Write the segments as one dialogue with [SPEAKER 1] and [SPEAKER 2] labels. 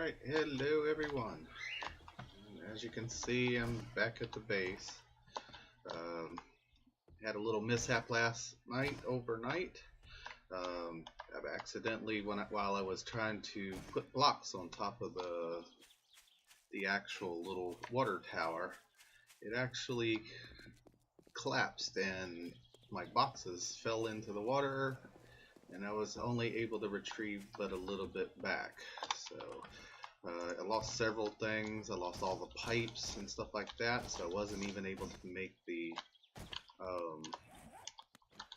[SPEAKER 1] Alright, hello everyone. As you can see, I'm back at the base. Had a little mishap last night, overnight. I've accidentally, while I was trying to put blocks on top of the actual little water tower, it actually collapsed and my boxes fell into the water, and I was only able to retrieve but a little bit back. So I lost several things. I lost all the pipes and stuff like that, so I wasn't even able to make the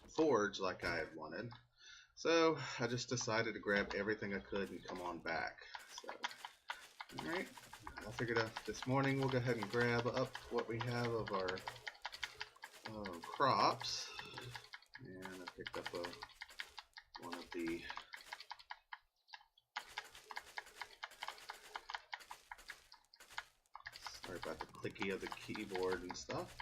[SPEAKER 1] forge like I had wanted. So I just decided to grab everything I could and come on back. So, alright, I figured this morning we'll go ahead and grab up what we have of our crops. And I picked up one of the sorry about the clicky of the keyboard and stuff.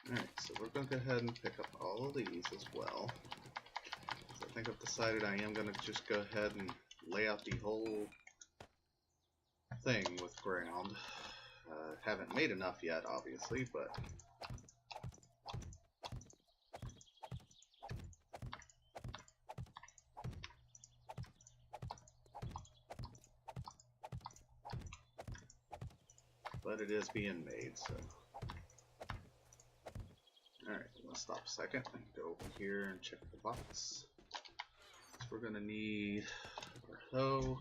[SPEAKER 1] Alright, so we're going to go ahead and pick up all of these as well. So I think I've decided I am going to just go ahead and lay out the whole thing with ground. Haven't made enough yet, obviously, but it is being made, so. Alright, I'm going to stop a second and go over here and check the box. So we're going to need our hoe.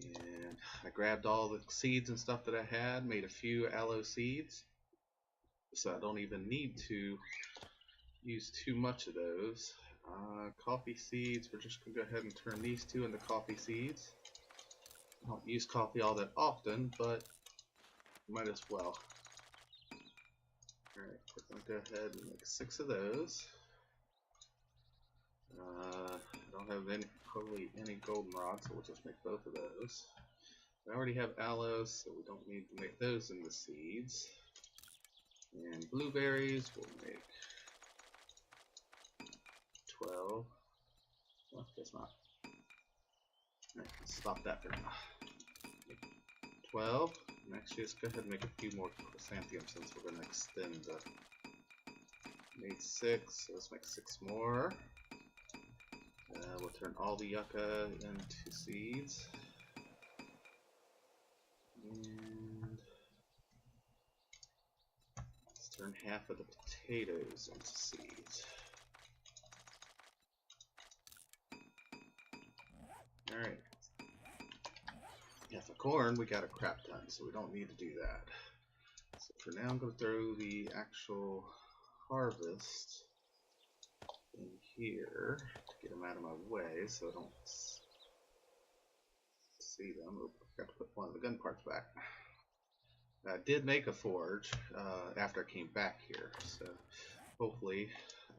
[SPEAKER 1] And I grabbed all the seeds and stuff that I had, made a few aloe seeds. So I don't even need to use too much of those. Coffee seeds, we're just going to go ahead and turn these two into coffee seeds. I don't use coffee all that often, but might as well. Alright, we're going to go ahead and make 6 of those. I don't have hardly any goldenrod, so we'll just make both of those. I already have aloes, so we don't need to make those into seeds. And blueberries, we'll make 12. Well, guess not. Alright, let's stop that for now. 12. And actually, let's go ahead and make a few more chrysanthemums since we're going to extend the. Made 6, so let's make 6 more. We'll turn all the yucca into seeds. And let's turn half of the potatoes into seeds. Alright. Yeah, for corn, we got a crap ton, so we don't need to do that. So for now, I'm going to throw the actual harvest in here to get them out of my way so I don't see them. Oop, I forgot to put one of the gun parts back. I did make a forge after I came back here, so hopefully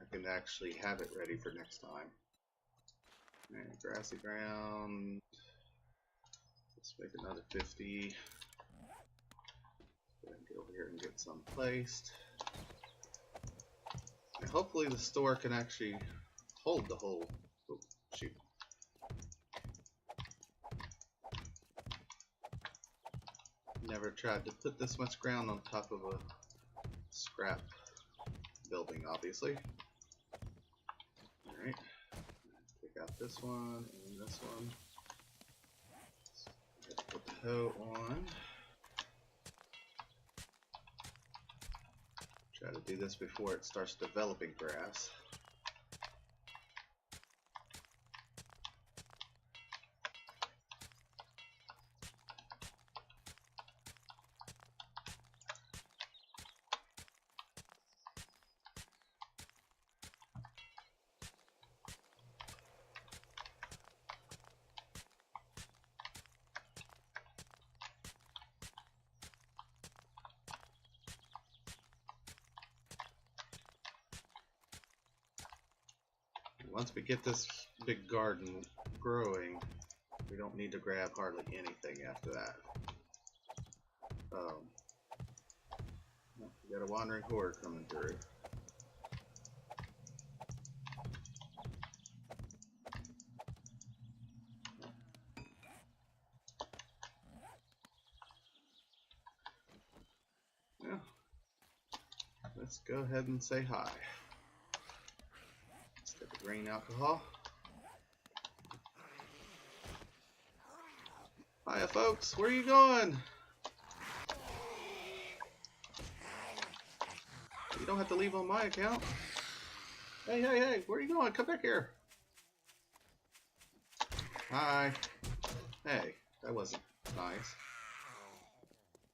[SPEAKER 1] I can actually have it ready for next time. And grassy ground. Let's make another 50. Go ahead and get over here and get some placed. And hopefully the store can actually hold the whole. Oh, shoot. Never tried to put this much ground on top of a scrap building, obviously. Alright. Take out this one and this one. Let's put the hoe on. Try to do this before it starts developing grass. Once we get this big garden growing, we don't need to grab hardly anything after that. We got a wandering horde coming through. let's go ahead and say hi. Let's get the green alcohol. Hiya folks, where are you going? You don't have to leave on my account. Hey, hey, hey, where are you going? Come back here. Hi. Hey, that wasn't nice.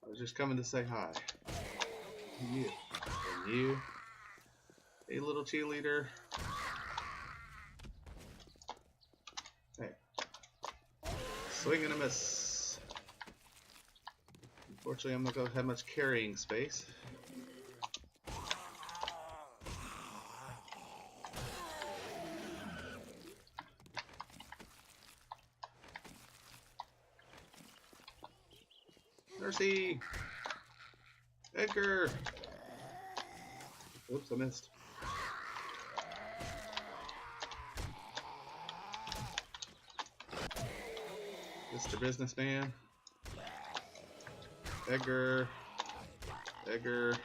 [SPEAKER 1] I was just coming to say hi. And you. And you. Hey, little cheerleader. Hey. Swing and a miss. Unfortunately, I'm not going to have much carrying space. Mercy! Edgar! Oops, I missed. Mr. Businessman. Edgar. Edgar.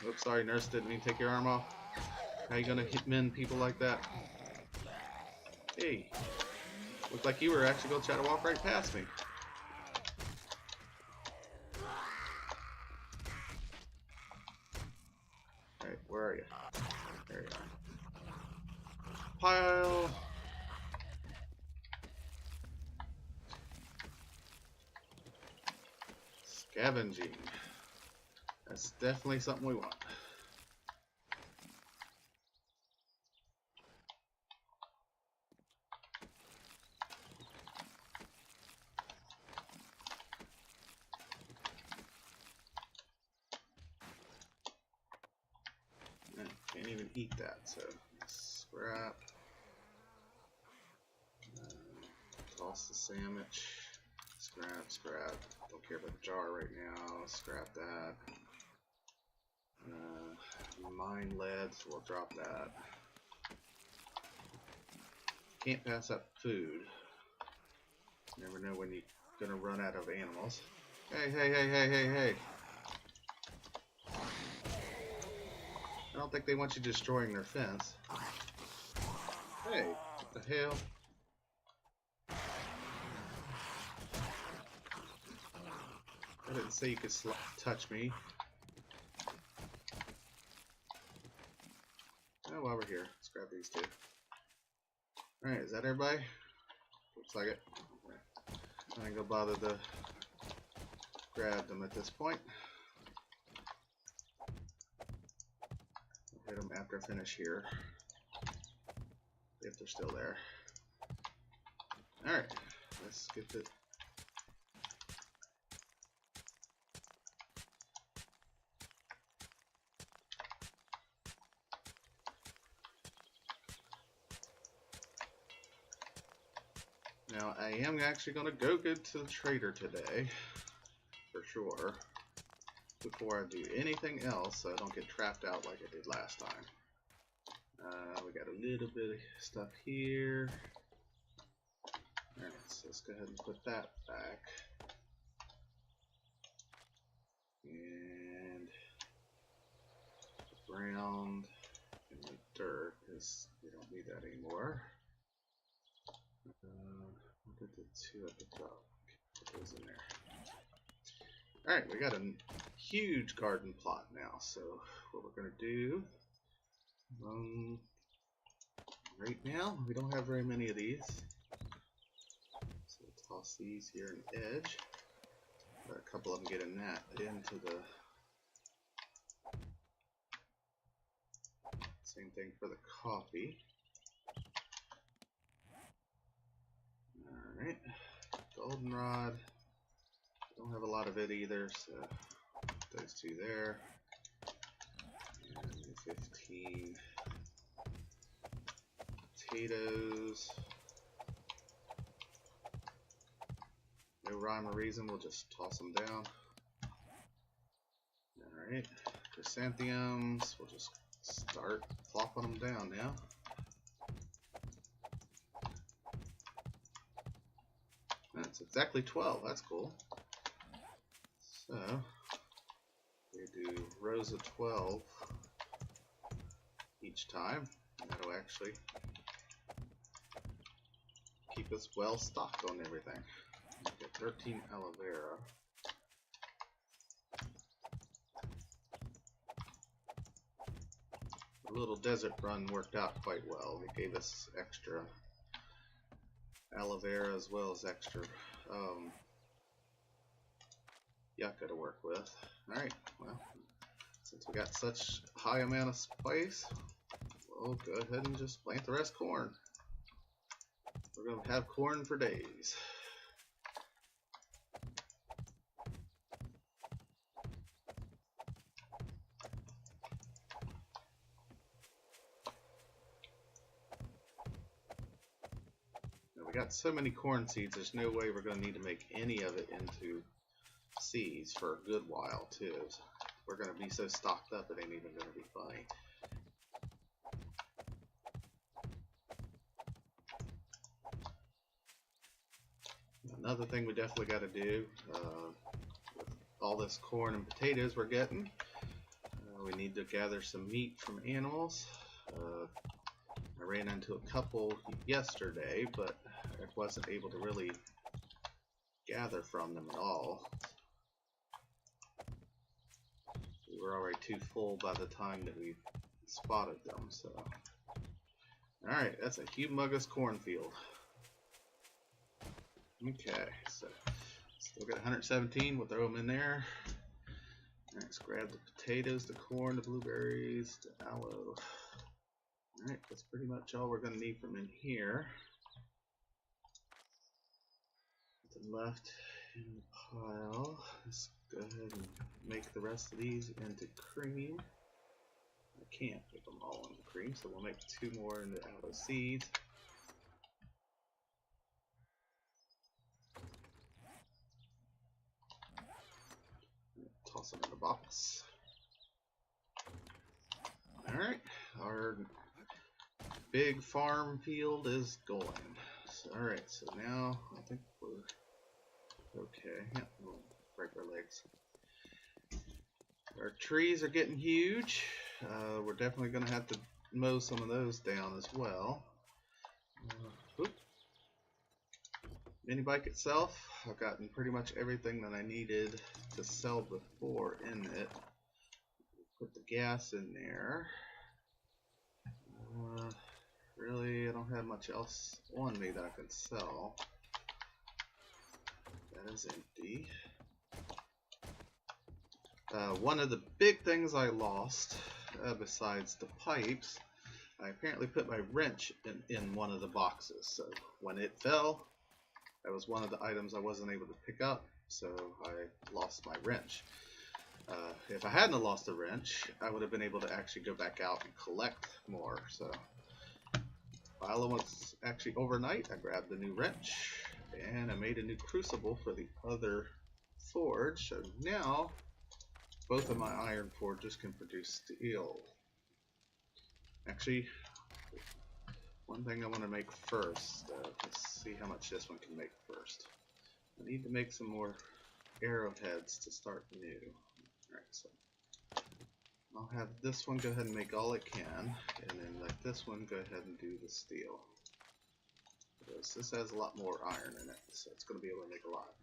[SPEAKER 1] Oops, sorry, nurse, didn't mean to take your arm off. How you gonna hit men people like that? Hey. Looked like you were actually gonna try to walk right past me. Alright, where are you? There you are. Pile! Scavenging. That's definitely something we want. Can't even eat that, so scrap. Toss the sandwich. Scrap, scrap. Don't care about the jar right now. Scrap that. Mine lead, so we'll drop that. Can't pass up food. Never know when you're gonna run out of animals. Hey, hey, hey, hey, hey, hey. I don't think they want you destroying their fence. Hey, what the hell? I didn't say you could touch me. Oh, while we're here, let's grab these two. Alright, is that everybody? Looks like it. I ain't gonna bother to grab them at this point. I'll hit them after I finish here. If they're still there. Alright, let's get the... Now, I am actually going to go get to the trader today, for sure, before I do anything else so I don't get trapped out like I did last time. We got a little bit of stuff here. Alright, so let's go ahead and put that back. And the ground and the dirt, because we don't need that anymore. We'll get the two at the top. Put those in there. Alright, we got a huge garden plot now, so what we're going to do, right now, we don't have very many of these, so we'll toss these here on the edge, let a couple of them get in that, into the, same thing for the coffee. Alright, goldenrod. Don't have a lot of it either, so those two there. And 15 potatoes. No rhyme or reason, we'll just toss them down. Alright, chrysanthemums, we'll just start plopping them down now. That's exactly 12, that's cool. So, we We do rows of 12 each time, and that'll actually keep us well stocked on everything. We get 13 aloe vera. The little desert run worked out quite well. It gave us extra aloe vera as well as extra yucca to work with. Alright, well, since we got such high amount of spice, we'll go ahead and just plant the rest corn. We're going to have corn for days. Now we got so many corn seeds, there's no way we're going to need to make any of it into seeds for a good while too. We're going to be so stocked up it ain't even going to be funny. Another thing we definitely got to do with all this corn and potatoes we're getting, we need to gather some meat from animals. I ran into a couple yesterday, but I wasn't able to really gather from them at all. We were already too full by the time that we spotted them. So, alright, that's a humongous cornfield. Okay, so still got 117. We'll throw them in there. Let's grab the potatoes, the corn, the blueberries, the aloe. Alright, that's pretty much all we're going to need from in here. The left in the pile. Let's go ahead and make the rest of these into cream. I can't make them all into cream, so we'll make 2 more into aloe seeds. Toss them in the box. Alright, our big farm field is going. Alright, so now I think we're okay. Yeah, we'll break our legs. Our trees are getting huge. We're definitely going to have to mow some of those down as well. Mini bike itself, I've gotten pretty much everything that I needed to sell before in it. Put the gas in there. Really, I don't have much else on me that I can sell. That is empty. One of the big things I lost, besides the pipes, I apparently put my wrench in one of the boxes. So when it fell, that was one of the items I wasn't able to pick up, so I lost my wrench. If I hadn't lost the wrench, I would have been able to actually go back out and collect more. So while it was actually overnight, I grabbed the new wrench and I made a new crucible for the other forge. So now both of my iron forges can produce steel. Actually, one thing I want to make first, let's see how much this one can make first. I need to make some more arrowheads to start new. Alright, so I'll have this one go ahead and make all it can, and then let this one go ahead and do the steel. Because this has a lot more iron in it, so it's going to be able to make a lot.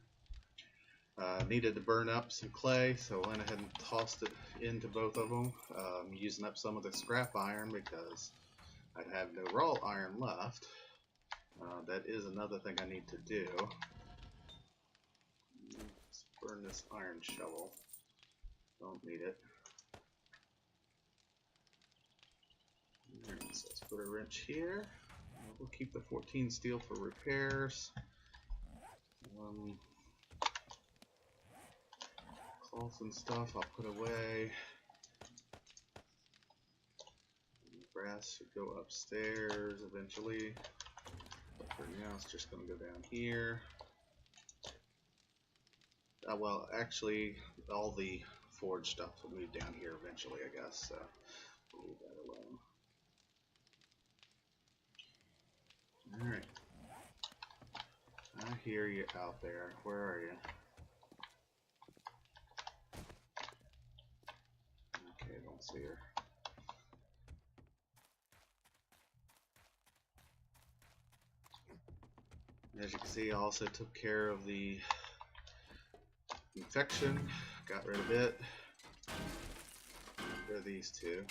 [SPEAKER 1] Needed to burn up some clay, so I went ahead and tossed it into both of them, using up some of the scrap iron because I have no raw iron left. That is another thing I need to do. Let's burn this iron shovel. Don't need it. Alright, so let's put a wrench here. We'll keep the 14 steel for repairs. Cloth and stuff I'll put away. Brass should go upstairs eventually, but for now it's just going to go down here. Well, actually, all the forge stuff will move down here eventually, I guess, so we'll leave that alone. Alright. I hear you out there. Where are you? don't see her. As you can see, I also took care of the infection, got rid of it. Rid of these two.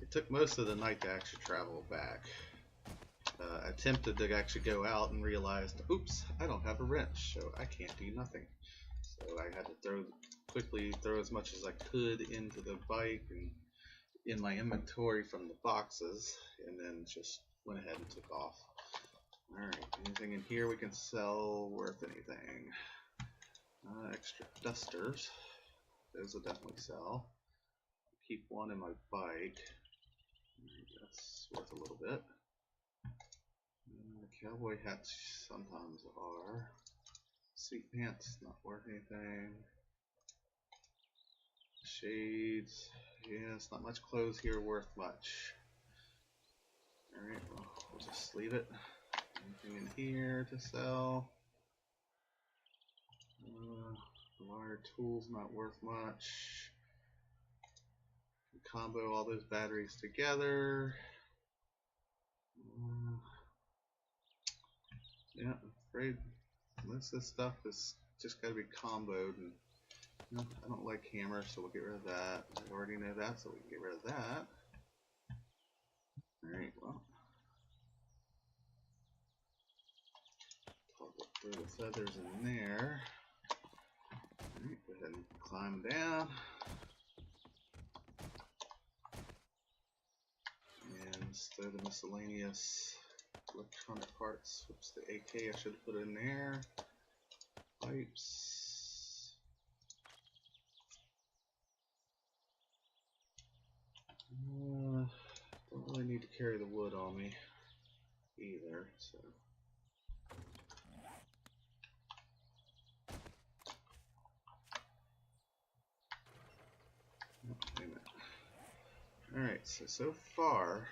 [SPEAKER 1] It took most of the night to actually travel back. I attempted to actually go out and realized, oops, I don't have a wrench, so I can't do nothing. So I had to quickly throw as much as I could into the bike and in my inventory from the boxes, and then just went ahead and took off. Alright, anything in here we can sell worth anything? Extra dusters. Those will definitely sell. Keep one in my bike. That's worth a little bit. Cowboy hats sometimes are. Seat pants, not worth anything. Shades. Yeah, it's not much clothes here worth much. Alright, well, we'll just leave it. Anything in here to sell? Wire tools, not worth much. Combo all those batteries together. Yeah, I'm afraid most of this stuff is just got to be comboed, and you know, I don't like hammers, so we'll get rid of that. I already know that, so we can get rid of that. Alright, well, toggle through the feathers in there. Alright, go ahead and climb down. And let's throw the miscellaneous electronic parts. Whoops, the AK I should have put in there. Pipes. Don't really need to carry the wood on me either, so. Wait a minute. Alright, so far,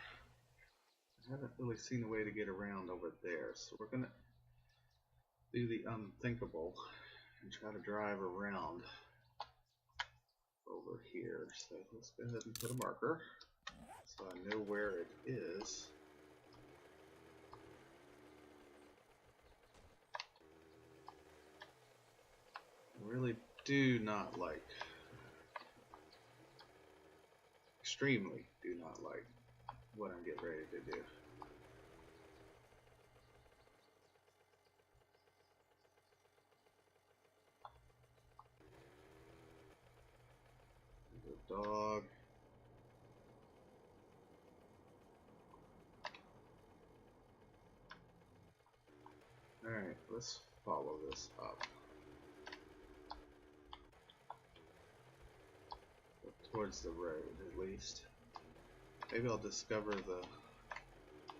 [SPEAKER 1] I haven't really seen a way to get around over there, so we're gonna do the unthinkable and try to drive around over here. So let's go ahead and put a marker so I know where it is. I really do not like, extremely do not like what I'm getting ready to do. The dog. Alright, let's follow this up. Towards the road, at least. Maybe I'll discover the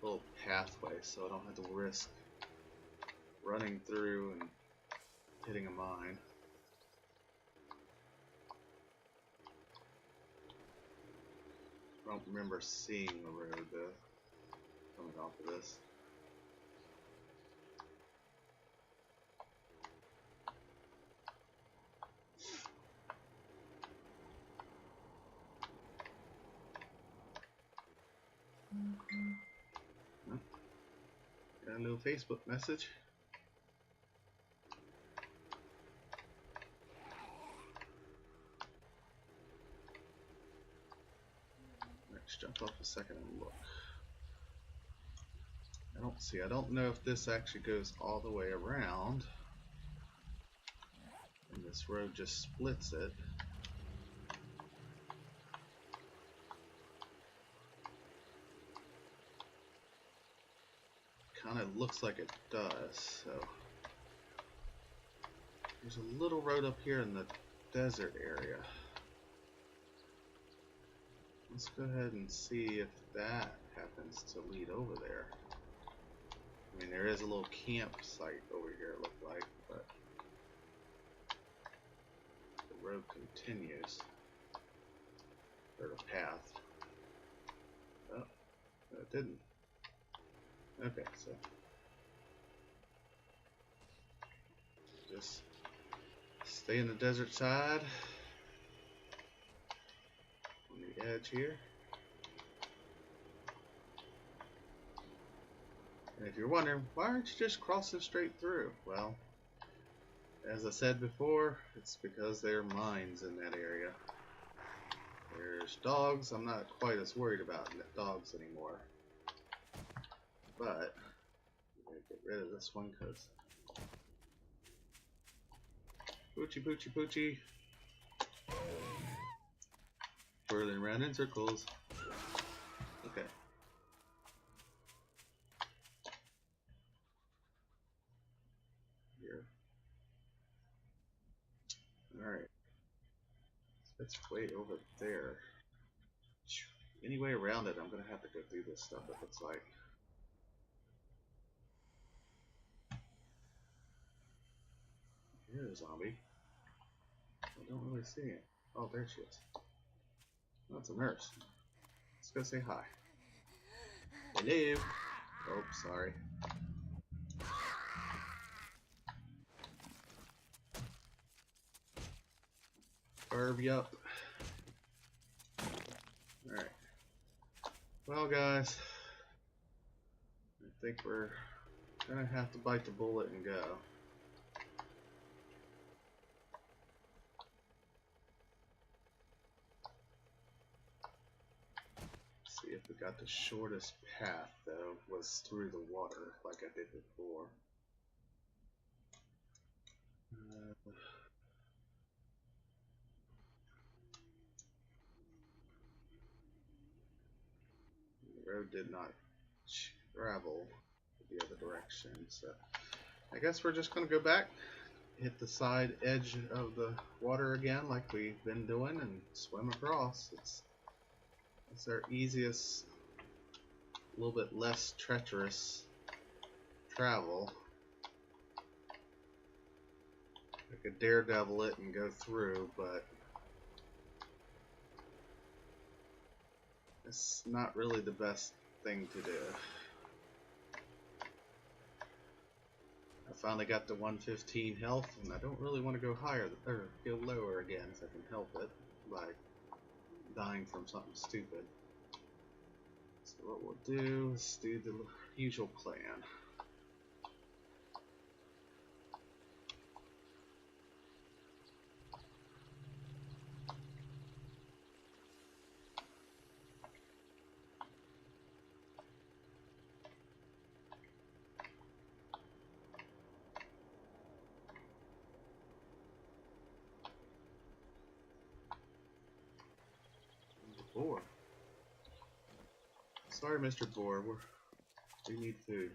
[SPEAKER 1] little pathway so I don't have to risk running through and hitting a mine. I don't remember seeing the road though, coming off of this. Got a little Facebook message. Let's jump off a second and look. I don't know if this actually goes all the way around and this road just splits it. Kind of looks like it does, so there's a little road up here in the desert area. Let's go ahead and see if that happens to lead over there. I mean, there is a little campsite over here, it looked like, but the road continues, or the path. Oh, no, it didn't. Okay, so Just stay in the desert side on the edge here. And if you're wondering, why aren't you just crossing straight through? Well, as I said before, it's because there are mines in that area. There's dogs. I'm not quite as worried about dogs anymore. But I'm going to get rid of this one because Poochie, Poochie, Poochie. Whirling around in circles. Okay. Here. Alright. It's way over there. Any way around it, I'm going to have to go through this stuff, it looks like. Here's a zombie. I don't really see it. Oh, there she is. Oh, it's a nurse. Let's go say hi. Hello. Oh, sorry. Carve you up. Alright. Well, guys, I think we're gonna have to bite the bullet and go. See if we got the shortest path, though, was through the water, like I did before. The road did not travel the other direction, so I guess we're just gonna go back, hit the side edge of the water again, like we've been doing, and swim across. It's our easiest, a little bit less treacherous travel. I could daredevil it and go through, but it's not really the best thing to do. I finally got to 115 health, and I don't really want to go higher or go lower again if I can help it by dying from something stupid. So what we'll do is do the usual plan. Boar. Sorry, Mr. Boar. We need food.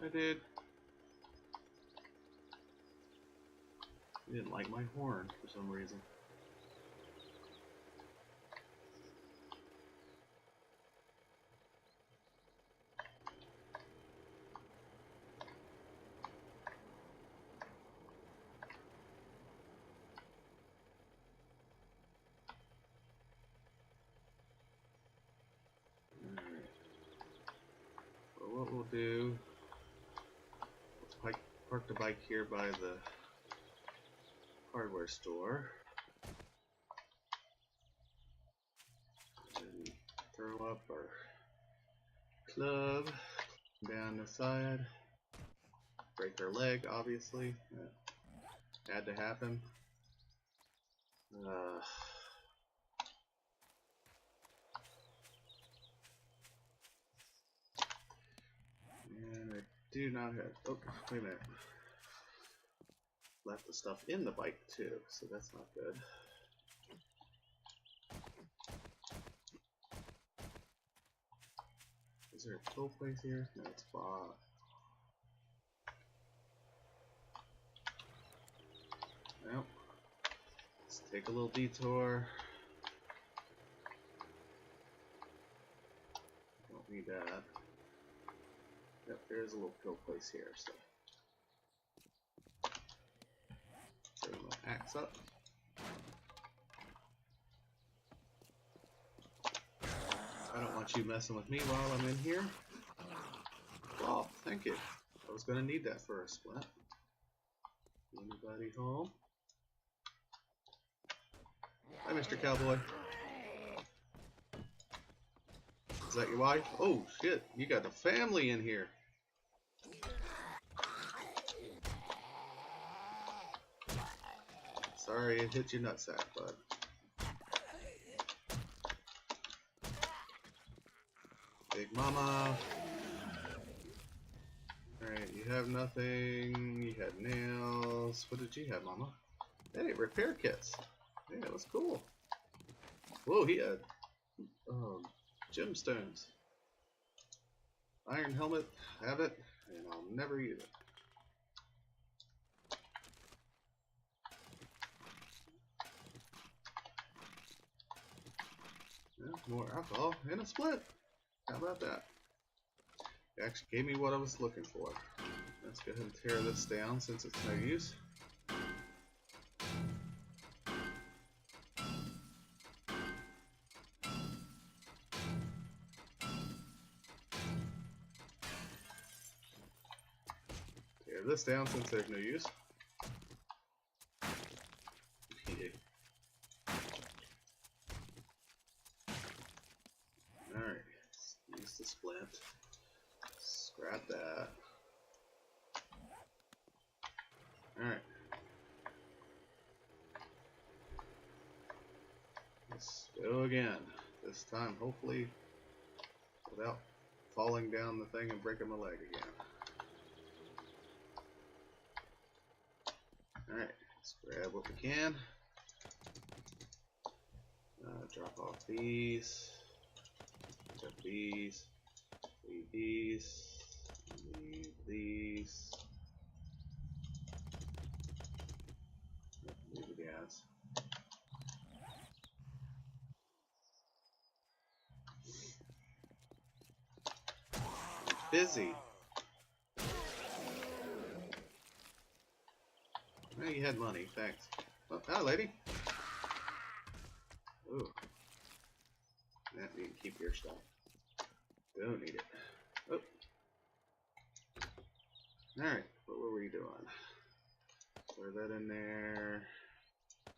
[SPEAKER 1] I did. He didn't like my horn for some reason. What we'll do, let's park the bike here by the hardware store and throw up our club down the side, break our leg, obviously, that had to happen. And I do not have, oh, wait a minute, left the stuff in the bike too, so that's not good. Is there a kill place here? No, it's bot. Nope. Let's take a little detour. Don't need that. Yep, there's a little kill place here, so. Axe up. I don't want you messing with me while I'm in here. Oh, thank you. I was gonna need that for a splint. Anybody home? Hi, Mr. Cowboy. Is that your wife? Oh shit, you got a family in here. Sorry it hit your nutsack, bud. Big Mama. Alright, you have nothing. You had nails. What did you have, Mama? Hey, repair kits. Yeah, that was cool. Whoa, he had gemstones. Iron helmet, have it, and I'll never use it. Yeah, more alcohol and a split. How about that? It actually gave me what I was looking for. Let's go ahead and tear this down since it's no use. Tear this down since there's no use. Alright, use the splint. Scrap that. Alright. Let's go again. This time, hopefully, without falling down the thing and breaking my leg again. Alright, let's grab what we can. Drop off these. Drop these. Leave these. Leave these. Leave the gas. Busy. Well, you had money, thanks. Oh, hi, lady. Ooh. That need to keep your stuff. Don't need it. Oh. Alright, what were we doing? Throw that in there.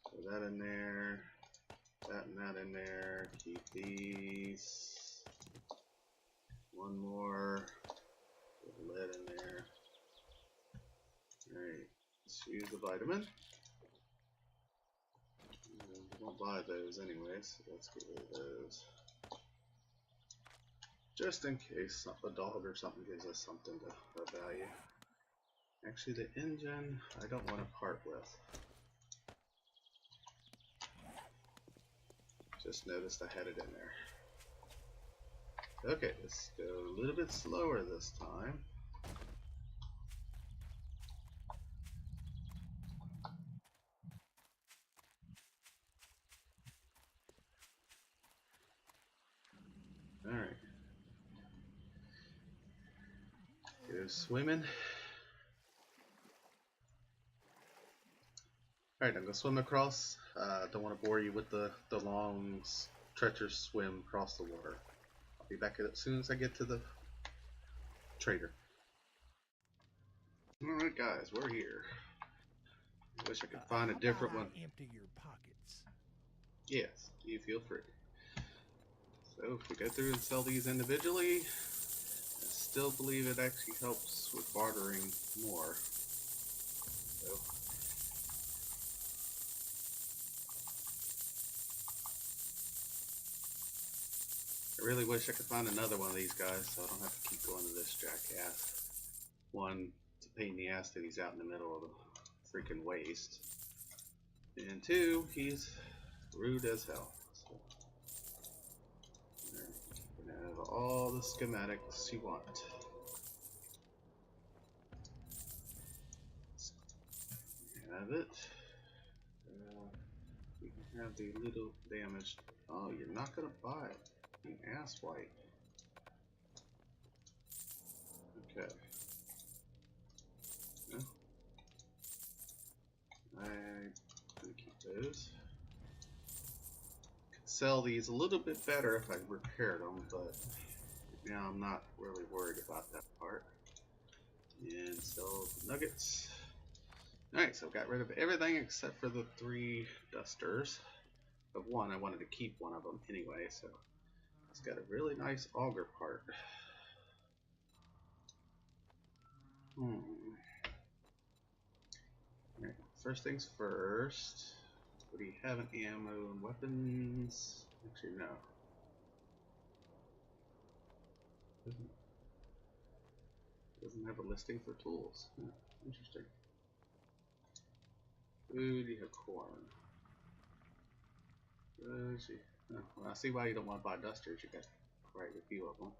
[SPEAKER 1] Throw that in there. That and that in there. Keep these. One more. Put lead in there. Alright, let's use the vitamin. We won't buy those anyways, so let's get rid of those. Just in case a dog or something gives us something of value. Actually, the engine, I don't want to part with. Just noticed I had it in there. Okay, let's go a little bit slower this time. Alright. Go swimming. Alright, I'm going to swim across. Don't want to bore you with the long, treacherous swim across the water. I'll be back as soon as I get to the trader. Alright guys, we're here. I wish I could find a different one.
[SPEAKER 2] Empty your pockets.
[SPEAKER 1] Yes, you feel free. So if we go through and sell these individually, I still believe it actually helps with bartering more. So I really wish I could find another one of these guys so I don't have to keep going to this jackass. One, it's a pain in the ass that he's out in the middle of the freaking waste. And two, he's rude as hell. So, we're gonna have all the schematics you want. Have it. We can have the little damaged. Oh, you're not gonna buy it. You asswipe. Okay. No. sell these a little bit better if I repaired them, but now I'm not really worried about that part. And sell the nuggets. Alright, so got rid of everything except for the 3 dusters. Of one, I wanted to keep one of them anyway, so it's got a really nice auger part. Alright, first things first. What do you have in ammo and weapons? Actually, no. Doesn't have a listing for tools. Interesting. Food, you have corn. Well, I see why you don't want to buy dusters. You got quite a few of them.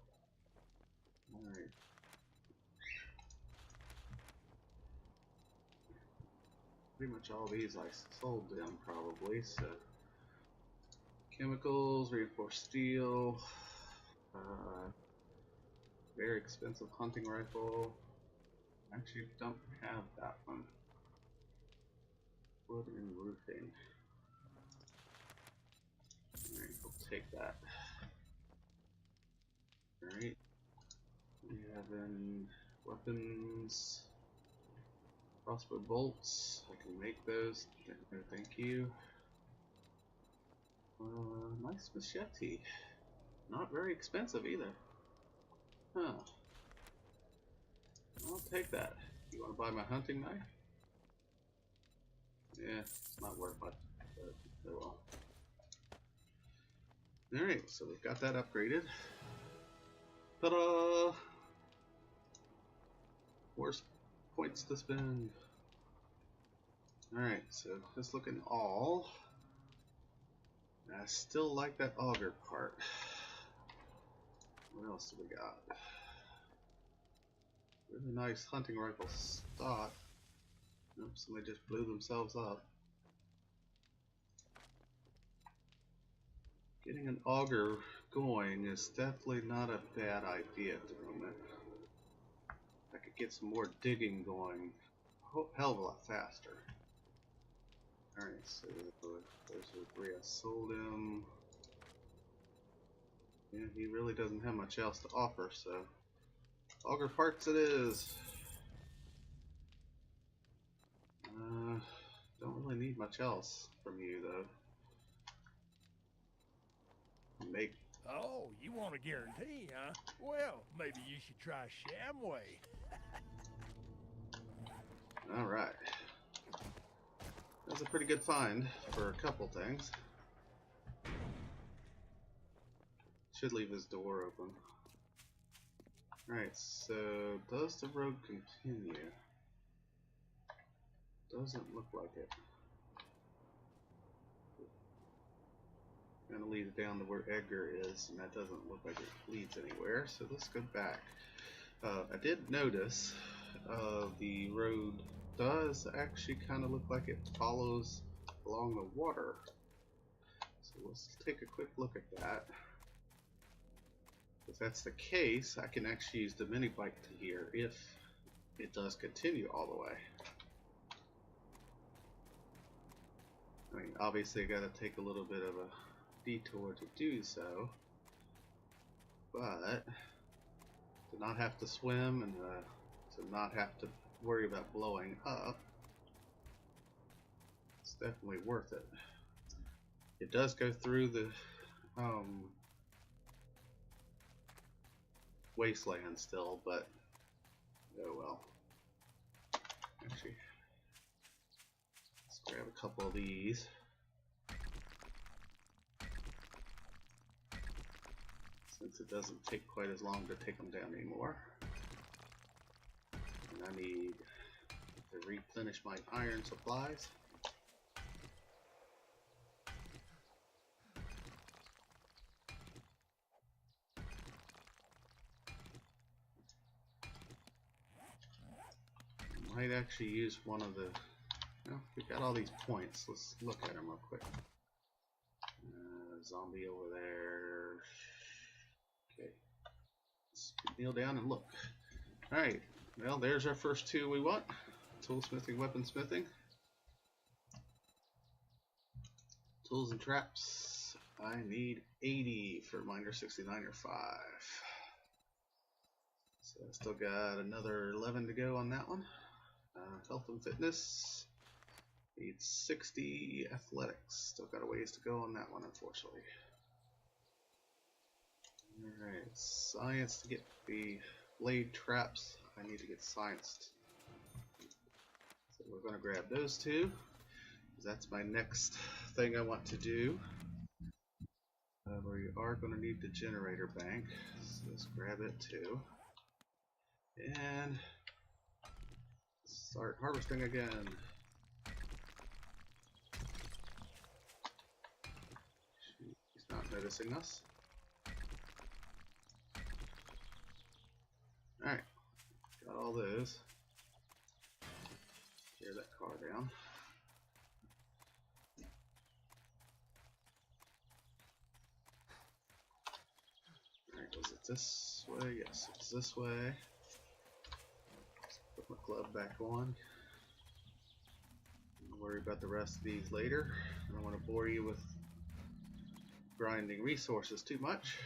[SPEAKER 1] Alright. Pretty much all these I sold them probably, so chemicals, reinforced steel, very expensive hunting rifle. Actually don't have that one. Wood and roofing. Alright, we'll take that. Alright. We have in weapons, crossbow bolts. I can make those. No, thank you. Nice machete. Not very expensive either. Huh. I'll take that. You want to buy my hunting knife? Yeah, it's not worth much, but oh well. Alright, so we've got that upgraded. Ta-da! Worst points to spend. Alright, so just looking all. I still like that auger part. What else do we got? Really nice hunting rifle stock. Nope, somebody just blew themselves up. Getting an auger going is definitely not a bad idea at the moment. I could get some more digging going a hell of a lot faster. Alright, so those are 3 I sold him. Yeah, he really doesn't have much else to offer, so auger parts it is. Don't really need much else from you though. Make.
[SPEAKER 2] Oh, you want a guarantee, huh? Well, maybe you should try Shamway.
[SPEAKER 1] Alright. That's a pretty good find for a couple things. Should leave his door open. Alright, so does the road continue? Doesn't look like it. Gonna lead it down to where Edgar is, and that doesn't look like it leads anywhere, so let's go back. I did notice the road does actually kind of look like it follows along the water. So let's take a quick look at that. If that's the case, I can actually use the mini bike to here if it does continue all the way. I mean, obviously I gotta take a little bit of a detour to do so, but to not have to swim and to not have to worry about blowing up, it's definitely worth it. It does go through the wasteland still, but oh well. Actually, let's grab a couple of these. Since it doesn't take quite as long to take them down anymore. And I need to replenish my iron supplies. Might actually use one of the. Well, we've got all these points. Let's look at them real quick. Zombie over there. Okay. Let's kneel down and look. Alright. Well, there's our first 2 we want. Toolsmithing, weaponsmithing. Tools and traps. I need 80 for Miner 69 or 5. So I still got another 11 to go on that one. Health and fitness. Need 60 athletics. Still got a ways to go on that one, unfortunately. Alright, science to get the blade traps. I need to get scienced. So we're going to grab those two. That's my next thing I want to do. We are going to need the generator bank. So let's grab it too. And start harvesting again. He's not noticing us. Alright, got all those. Tear that car down. Alright, was it this way? Yes, it's this way. Put my glove back on. Don't worry about the rest of these later. I don't want to bore you with grinding resources too much.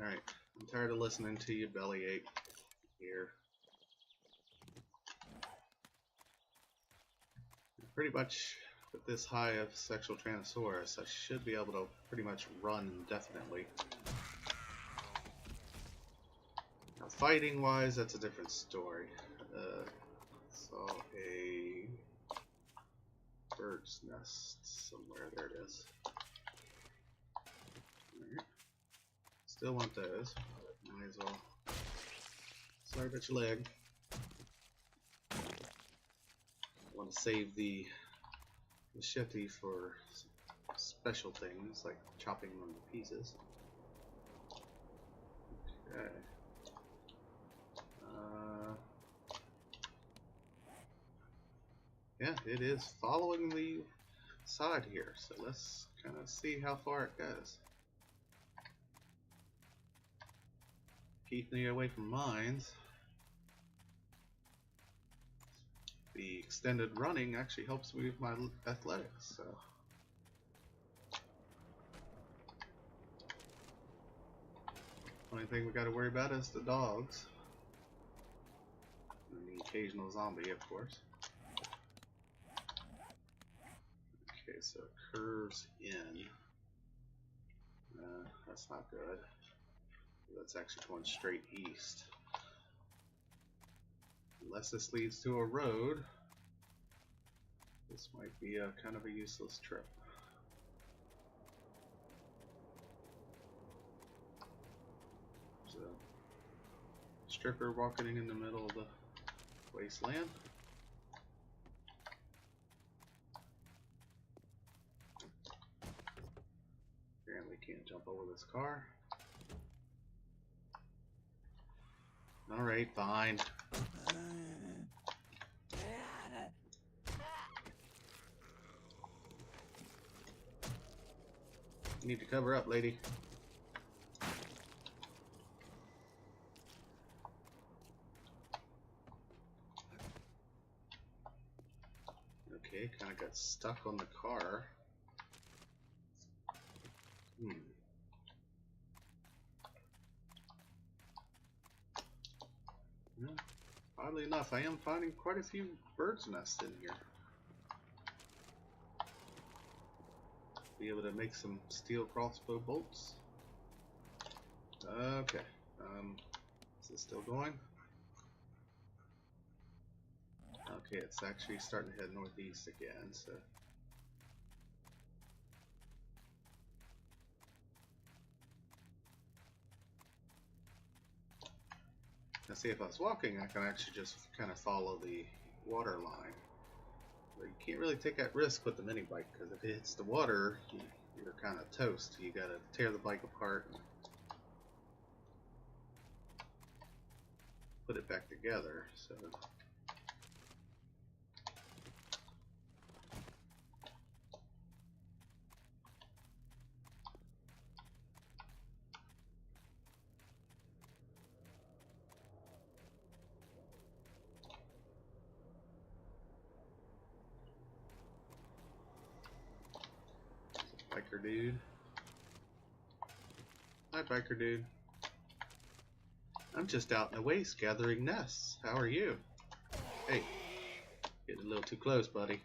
[SPEAKER 1] Alright, I'm tired of listening to you bellyache here. Pretty much with this high of sexual Tyrannosaurus, I should be able to pretty much run indefinitely. Now, fighting wise, that's a different story. Saw a bird's nest somewhere. There it is. Right. Still want those. Might as well. Sorry about your leg. I want to save the machete for special things like chopping them to pieces. Okay. Yeah, it is following the side here, so let's kind of see how far it goes. Keep me away from mines. The extended running actually helps me with my athletics, so. Only thing we got to worry about is the dogs. And the occasional zombie, of course. Okay, so it curves in. That's not good. That's actually going straight east. Unless this leads to a road, this might be a kind of a useless trip. So, stripper walking in the middle of the wasteland. Apparently can't jump over this car. Alright, fine. You need to cover up, lady. Okay, kind of got stuck on the car. Yeah, oddly enough, I am finding quite a few birds' nests in here. Be able to make some steel crossbow bolts. Okay, is it still going? Okay, it's actually starting to head northeast again, so. Now see, if I was walking, I can actually just kind of follow the water line. But you can't really take that risk with the mini bike, because if it hits the water, you're kind of toast. You gotta tear the bike apart and put it back together. So. Bike biker dude. Hi, biker dude. I'm just out in the waste gathering nests. How are you? Hey, getting a little too close, buddy.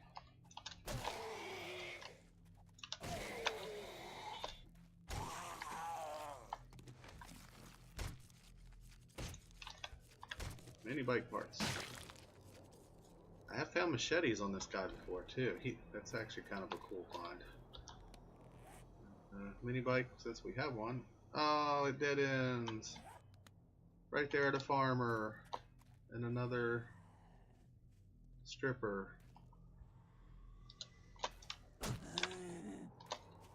[SPEAKER 1] Many bike parts. I have found machetes on this guy before too. That's actually kind of a cool find. Mini bike, since we have one. Oh, it dead ends. Right there at a farmer. And another stripper.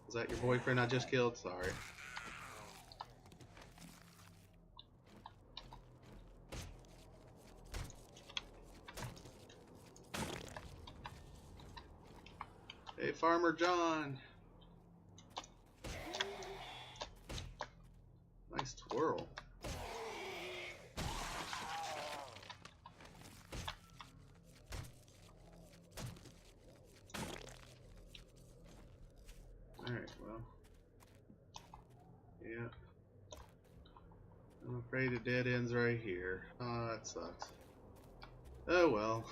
[SPEAKER 1] Was that your boyfriend I just killed? Sorry. Hey, Farmer John. Nice twirl. Alright, well. Yeah. I'm afraid it dead ends right here. Oh, that sucks. Oh well.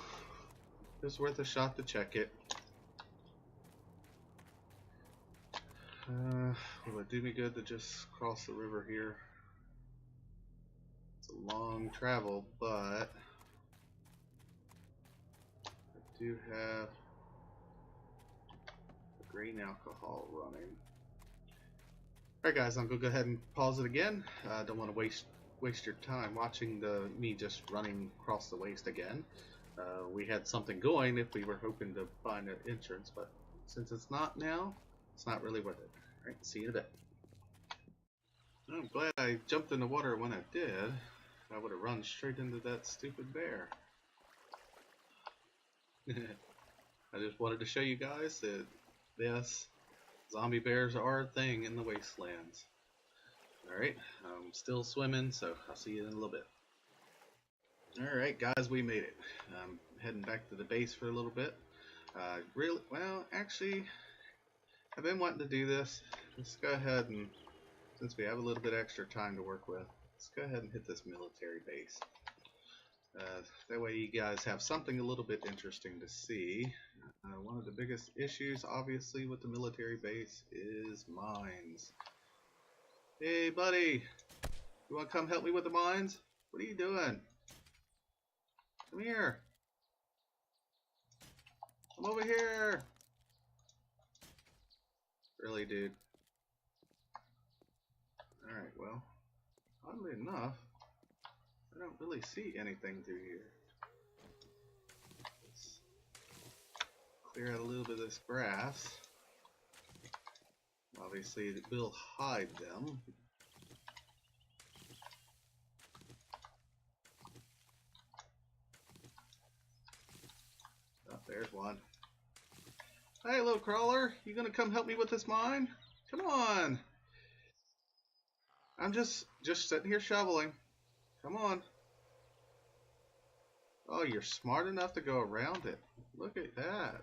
[SPEAKER 1] It's worth a shot to check it. Will it do me good to just cross the river here? It's a long travel, but I do have the grain alcohol running. Alright guys, I'm gonna go ahead and pause it again. I don't want to waste your time watching me just running across the waste again. We had something going if we were hoping to find an entrance, but since it's not now, it's not really worth it. Alright, see you in a bit. I'm glad I jumped in the water when I did. I would have run straight into that stupid bear. I just wanted to show you guys that, yes, zombie bears are a thing in the wastelands. Alright, I'm still swimming, so I'll see you in a little bit. Alright guys, we made it. I'm heading back to the base for a little bit. Well, actually, I've been wanting to do this. Let's go ahead and, since we have a little bit extra time to work with, let's go ahead and hit this military base. That way you guys have something a little bit interesting to see. One of the biggest issues, obviously, with the military base is mines. Hey, buddy! You want to come help me with the mines? What are you doing? Come here! Come over here! Really, dude? Alright, well, oddly enough, I don't really see anything through here. Let's clear out a little bit of this grass. Obviously, it will hide them. Oh, there's one. Hey, little crawler, you gonna come help me with this mine? Come on! I'm just sitting here shoveling. Come on. Oh, you're smart enough to go around it. Look at that.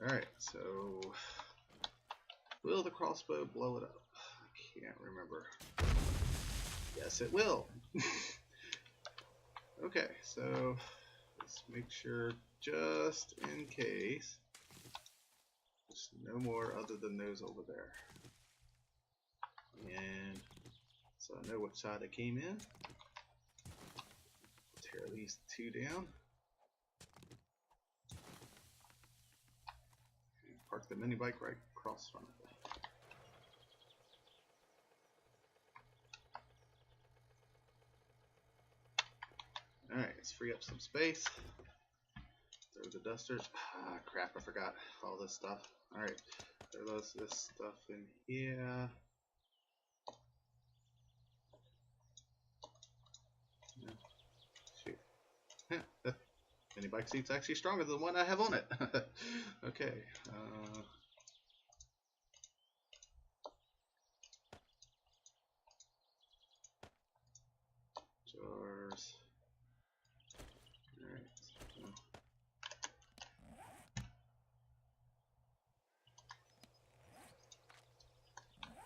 [SPEAKER 1] Alright, so will the crossbow blow it up? I can't remember. Yes, it will. Okay, so let's make sure, just in case, there's no more other than those over there. And so I know which side I came in. Tear these two down. And park the mini bike right across from it. Alright, let's free up some space. Throw the dusters. Ah, crap, I forgot all this stuff. Alright, throw this stuff in here. Shoot. That mini bike seat's actually stronger than the one I have on it. Okay. stars. Alright.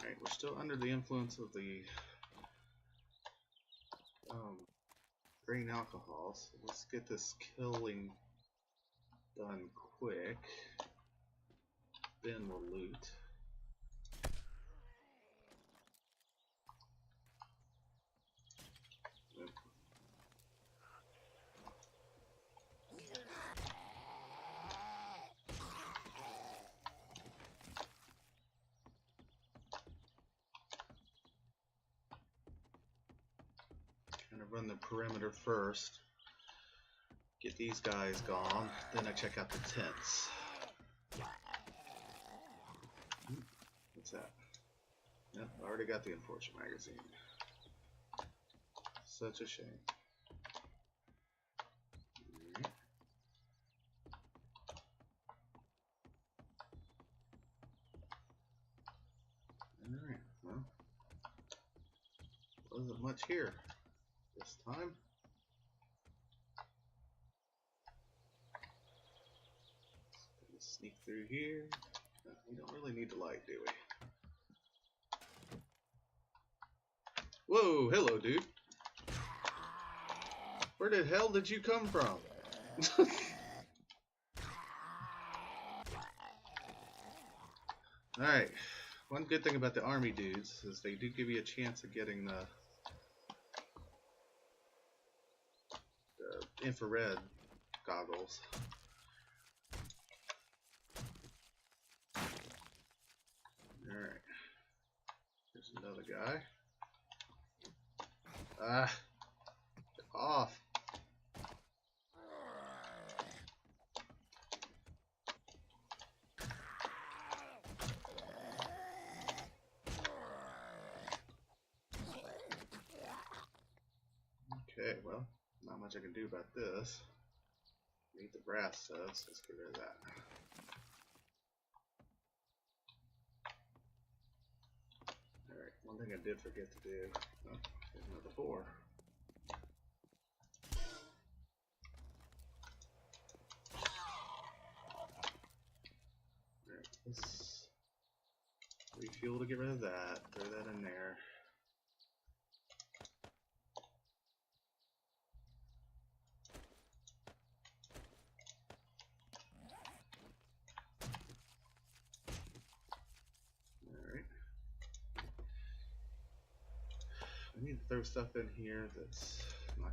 [SPEAKER 1] Alright, we're still under the influence of the grain alcohol, so let's get this killing done quick. Then we'll loot. Kind of run the perimeter first. Get these guys gone. Then I check out the tents. What's that? Yep, I already got the Enforcer magazine. Such a shame. Alright, well, wasn't much here this time. Sneak through here. We don't really need the light, do we? Whoa, hello, dude. Where the hell did you come from? Alright, one good thing about the army dudes is they do give you a chance of getting the infrared goggles. Alright, here's another guy. Ah, get off. Okay, well, not much I can do about this. Need the brass stuff, so let's get rid of that. Alright, one thing I did forget to do. Oh, there's another 4. Alright, let's refuel to get rid of that. Throw that in there. I need to throw stuff in here that's not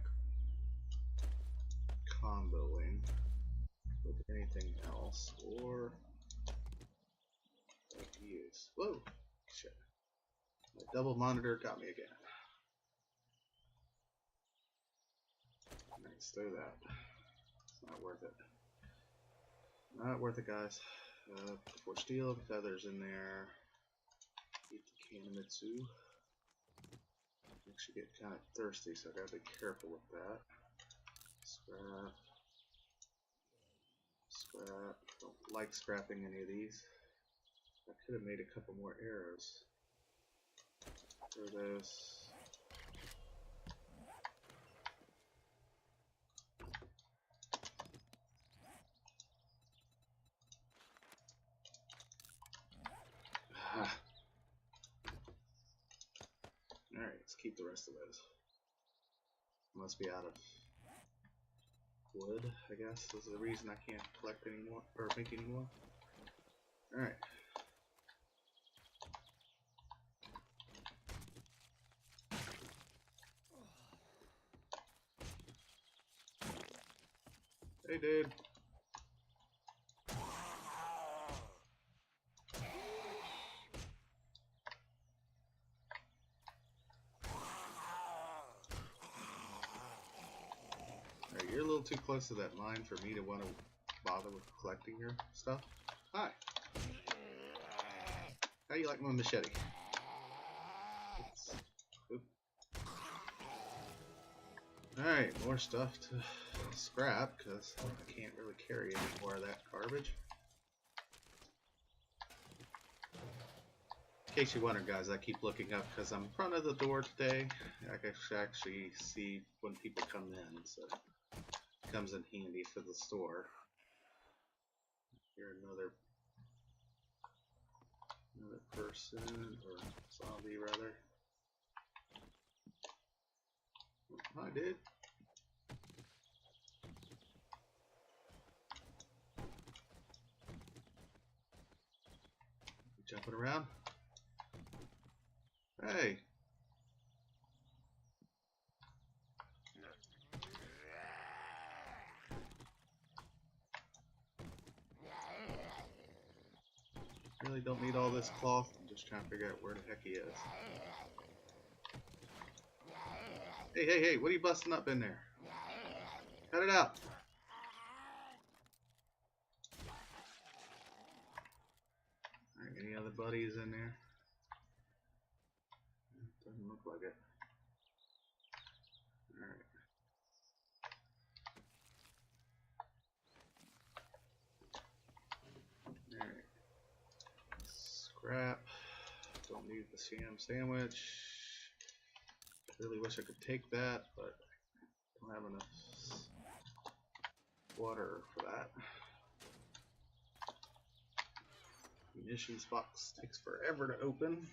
[SPEAKER 1] comboing with anything else or use. Whoa! Shit. My double monitor got me again. Nice, throw that. It's not worth it. Not worth it, guys. For steel and feathers in there. Eat the Kanamitsu. Actually get kind of thirsty, so I gotta be careful with that. Scrap. Scrap. Don't like scrapping any of these. I could have made a couple more arrows. Throw those. Ah. Alright, let's keep the rest of those. Must be out of wood, I guess, is the reason I can't collect anymore, or make anymore. Alright. Hey, dude. Alright, you're a little too close to that mine for me to want to bother with collecting your stuff. Hi. How you like my machete? Alright, more stuff to scrap, because I can't really carry any more of that garbage. In case you wonder, guys, I keep looking up because I'm in front of the door today. I can actually see when people come in, so it comes in handy for the store. Here another person, or zombie rather. Hi, dude. Jumping around. Hey. Really don't need all this cloth. I'm just trying to figure out where the heck he is. Hey, hey, hey, what are you busting up in there? Cut it out. Alright, any other buddies in there? Doesn't look like it. Alright. Alright. Scrap. Don't need the sham sandwich. Really wish I could take that, but I don't have enough water for that. Munitions box takes forever to open.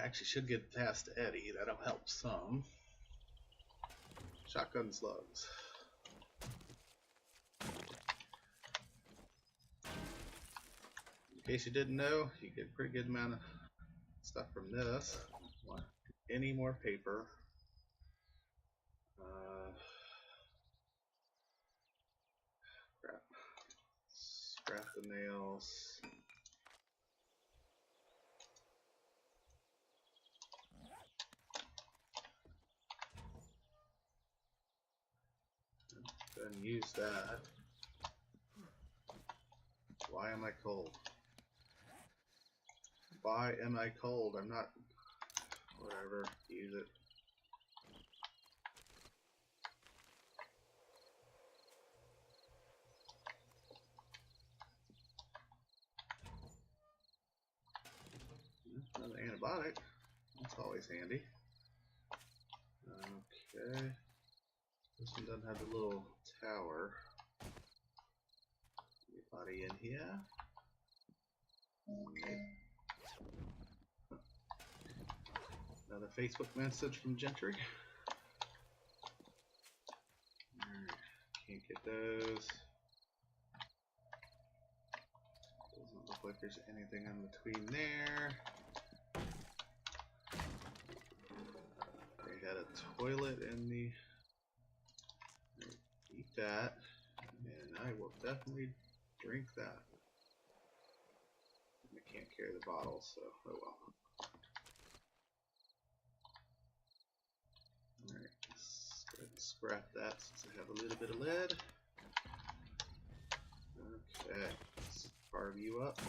[SPEAKER 1] I actually should get past Eddie, that'll help some. Shotgun slugs. In case you didn't know, you get a pretty good amount of stuff from this. Want any more paper? Crap. Scrap the nails. Then use that. Why am I cold? Why am I cold? I'm not. Whatever. Use it. Another antibiotic. That's always handy. Okay. This one doesn't have the little tower. Anybody in here? Okay. Another Facebook message from Gentry. Alright, can't get those. Doesn't look like there's anything in between there. They had a toilet in the. Eat that, and I will definitely drink that. I can't carry the bottle, so oh well. Alright, let's go ahead and scrap that since I have a little bit of lead. Okay, let's carve you up.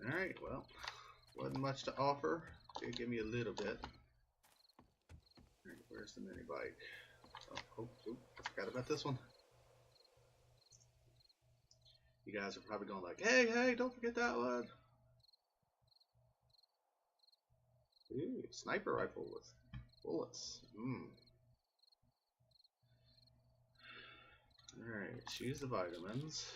[SPEAKER 1] Alright, well, wasn't much to offer. Did give me a little bit. Alright, where's the mini bike? Oh, I forgot about this one. You guys are probably going like, hey, don't forget that one. Ooh, sniper rifle with bullets. Alright, choose the vitamins.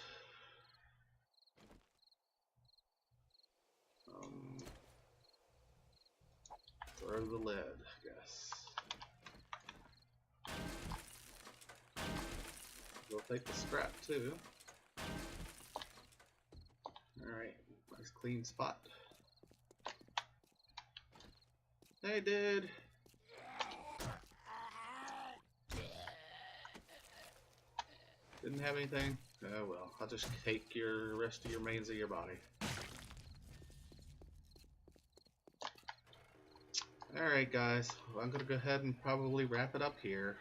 [SPEAKER 1] Throw the lead, I guess. We'll take the scrap too. Alright, nice clean spot. Hey, dude! Didn't have anything? Oh well, I'll just take your rest of your remains of your body. Alright guys, well, I'm gonna go ahead and probably wrap it up here.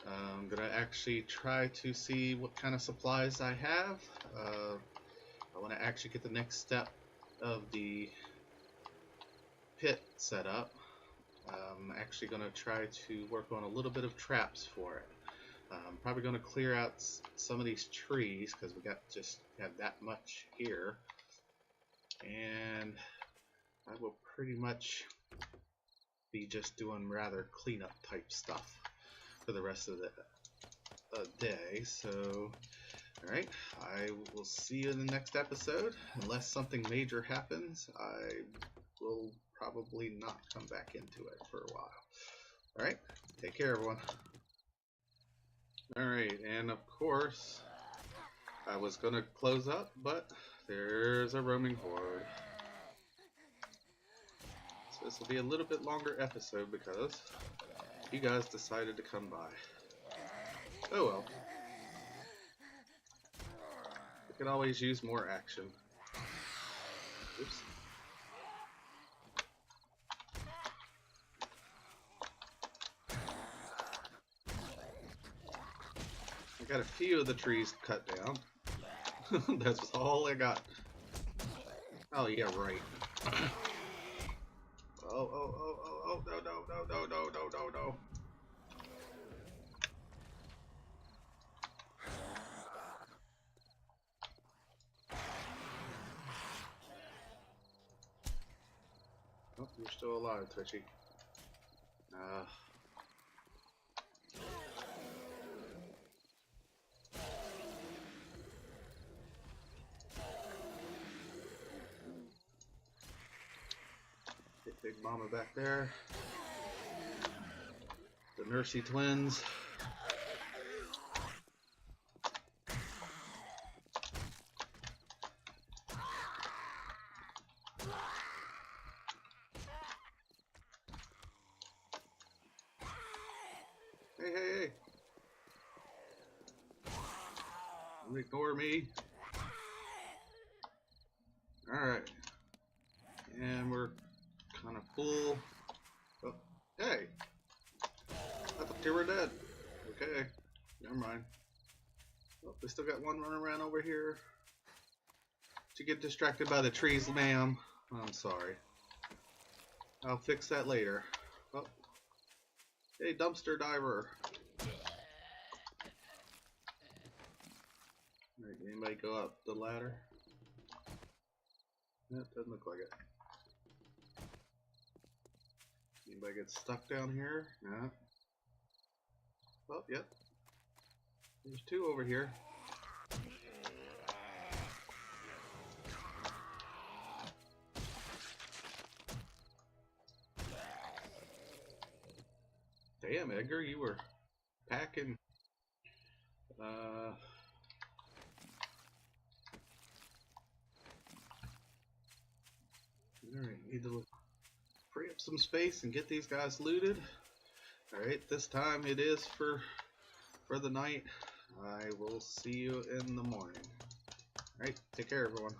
[SPEAKER 1] I'm gonna actually try to see what kind of supplies I have. I want to actually get the next step of the pit set up. I'm actually going to try to work on a little bit of traps for it. I'm probably going to clear out some of these trees because we got just have that much here. and I will pretty much be just doing rather cleanup type stuff for the rest of the day. So, alright, I will see you in the next episode. Unless something major happens, I will probably not come back into it for a while. Alright, take care, everyone. Alright, and of course, I was going to close up, but there's a roaming horde. So this will be a little bit longer episode because you guys decided to come by. Oh well. We could always use more action. Oops. I got a few of the trees cut down. That's all I got. Oh yeah, right. Oh, no. Oh, you're still alive, Twitchy. Get Big Mama back there. The Nursey twins. Hey. Don't ignore me. Alright. And we're kind of full. Oh, hey! I thought you were dead. Okay. Never mind. Oh, we still got one running around over here. Did you get distracted by the trees, ma'am? I'm sorry. I'll fix that later. Oh. Hey, dumpster diver. Alright, anybody go up the ladder? That doesn't look like it. Anybody get stuck down here? No. Oh, yep. There's two over here. Damn, Edgar, you were packing. Alright, need to free up some space and get these guys looted. Alright, this time it is for the night. I will see you in the morning. Alright, take care, everyone.